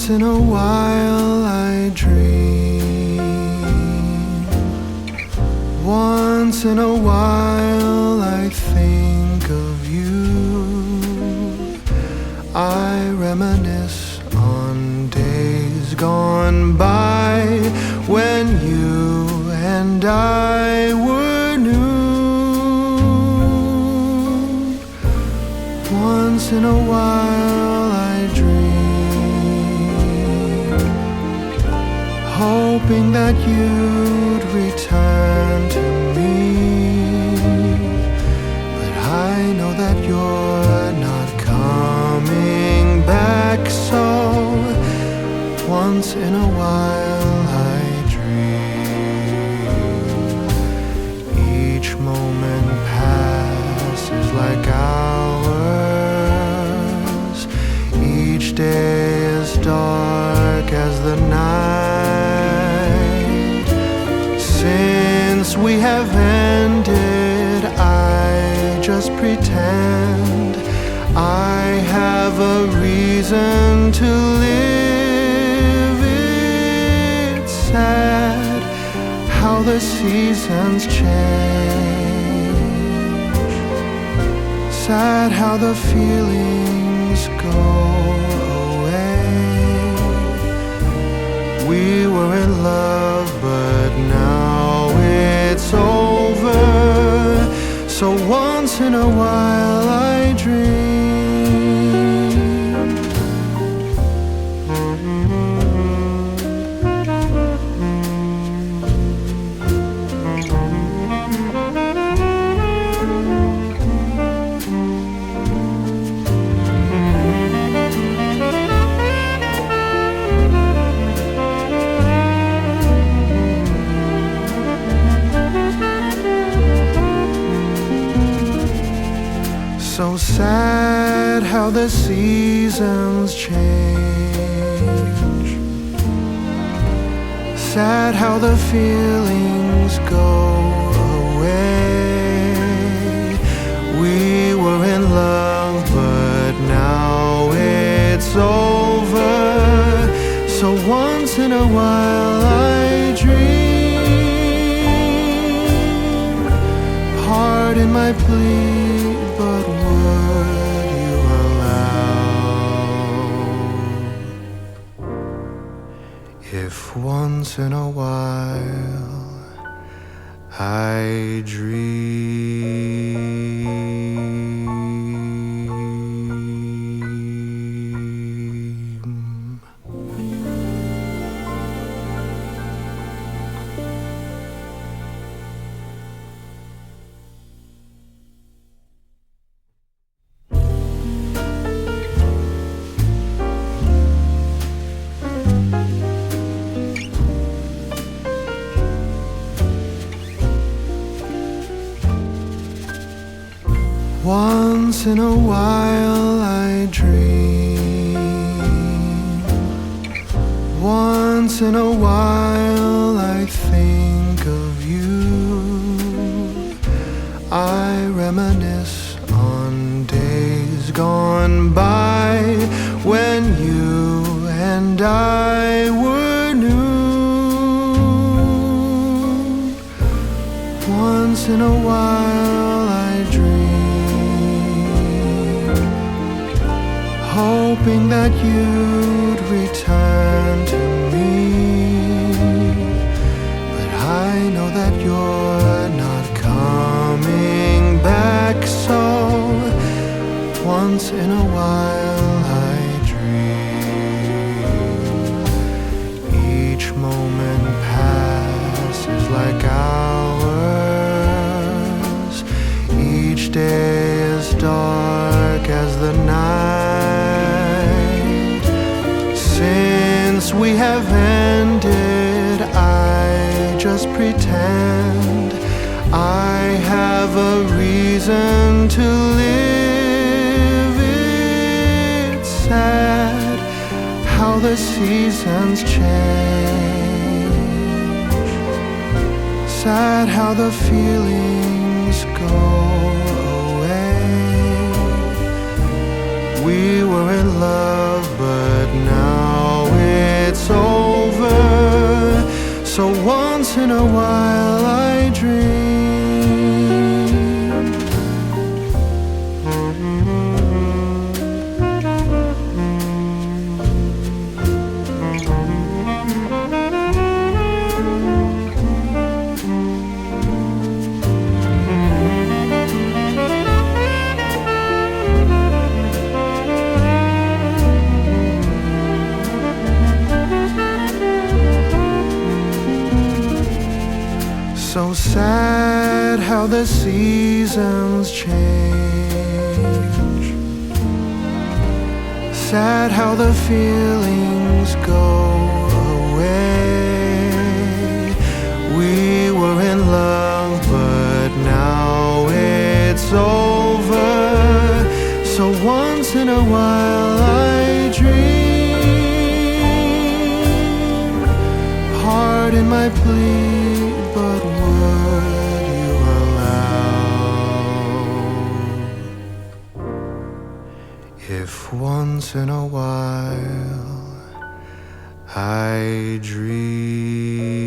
Once in a while I dream. Once in a while I think of you. I reminisce on days gone by when you and I were new. Once in a while I dream, hoping that you'd return to me. But I know that you're not coming back, so once in a while I dream. Each moment passes like hours. Each day is dark as the night. Since we have ended, I just pretend I have a reason to live. It's sad how the seasons change. Sad how the feelings go away. We were in love, but now it's over. So once in a while I dream. So sad how the seasons change. Sad how the feelings go away. We were in love, but now it's over. So once in a while I dream. Pardon my plea, but would you allow if once in a while I dream? Once in a while I dream. Once in a while I think of you. I reminisce on days gone by when you and I were new. Once in a while I dream, hoping that you'd return to me. But I know that you're not coming back, so once in a while I dream. Each moment passes like hours. Each day is dark as the night. Since we have ended, I just pretend I have a reason to live. It's sad how the seasons change. Sad how the feelings go away. We were in love, but now So once in a while I dream. So sad how the seasons change. Sad how the feelings go away. We were in love, but now it's over. So once in a while I dream. Pardon my plea, but would you allow if once in a while I dream?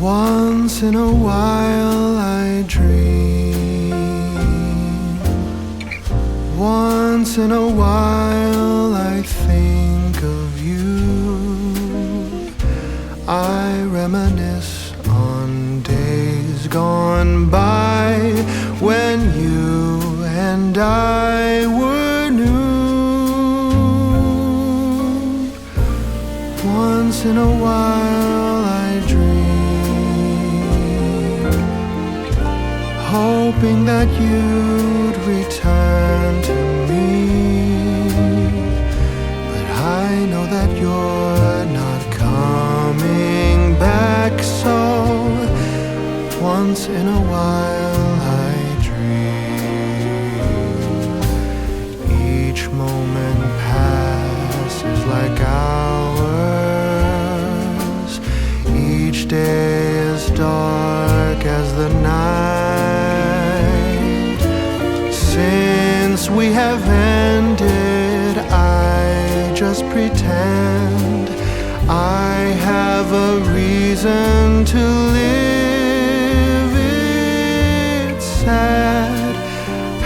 Once in a while I dream. Once in a while I think of you. I reminisce on days gone by when you and I were new. Once in a while I dream, hoping that you'd return to me. But I know that you're not coming back, so once in a while I dream. Each moment passes like hours. Each day is dark as the night. Since we have ended, I just pretend I have a reason to live. It's sad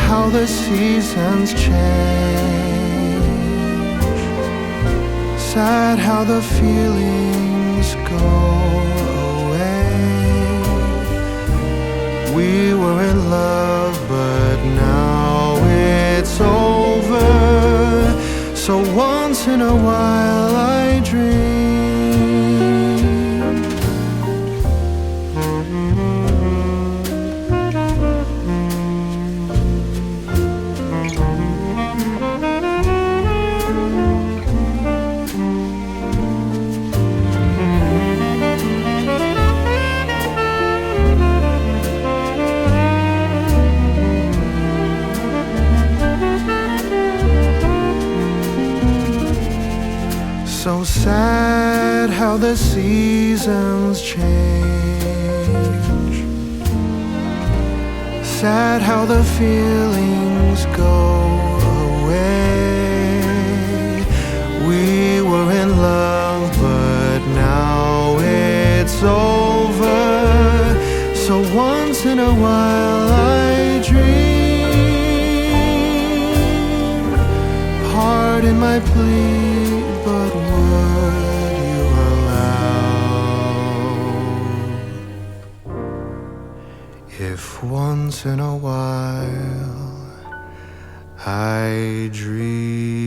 how the seasons change. Sad how the feelings go away. We were in love, but now it's over. So once in a while I dream. So sad how the seasons change. Sad how the feelings go away. We were in love, but now it's over. So once in a while I dream. Pardon my plea, but would you allow if once in a while I dream?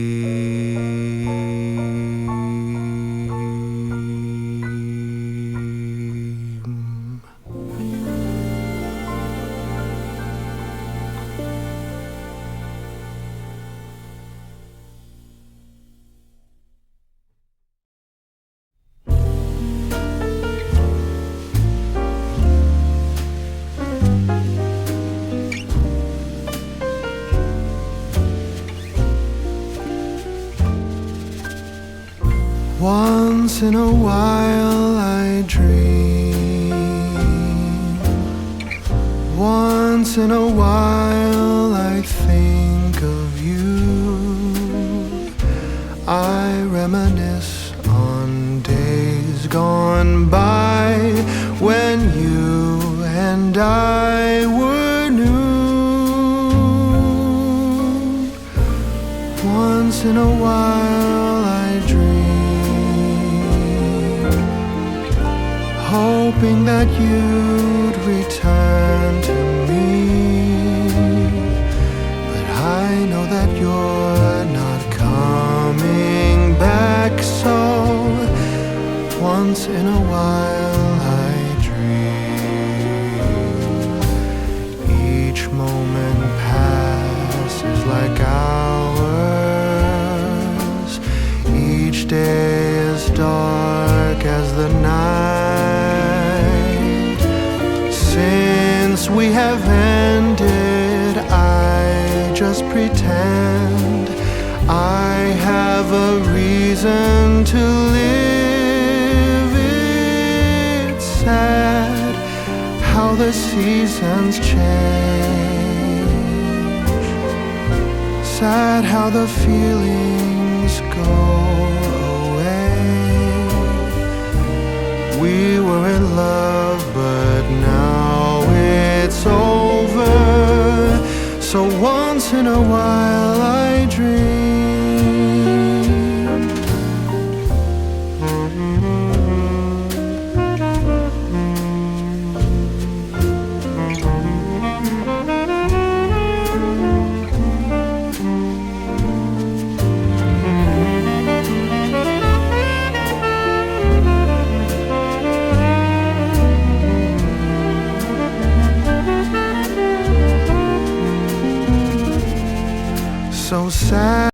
Once in a while I dream. Once in a while I think of you. I reminisce on days gone by when you and I were new. Once in a while I dream, hoping that you'd return to me. But I know that you're not coming back, so once in a while I dream. Each moment passes like hours. Each day is dark as the night. Since we have ended, I just pretend I have a reason to live. It's sad how the seasons change, sad how the feelings go away. We were in love, but now it's over. So once in a while I dream. So sad.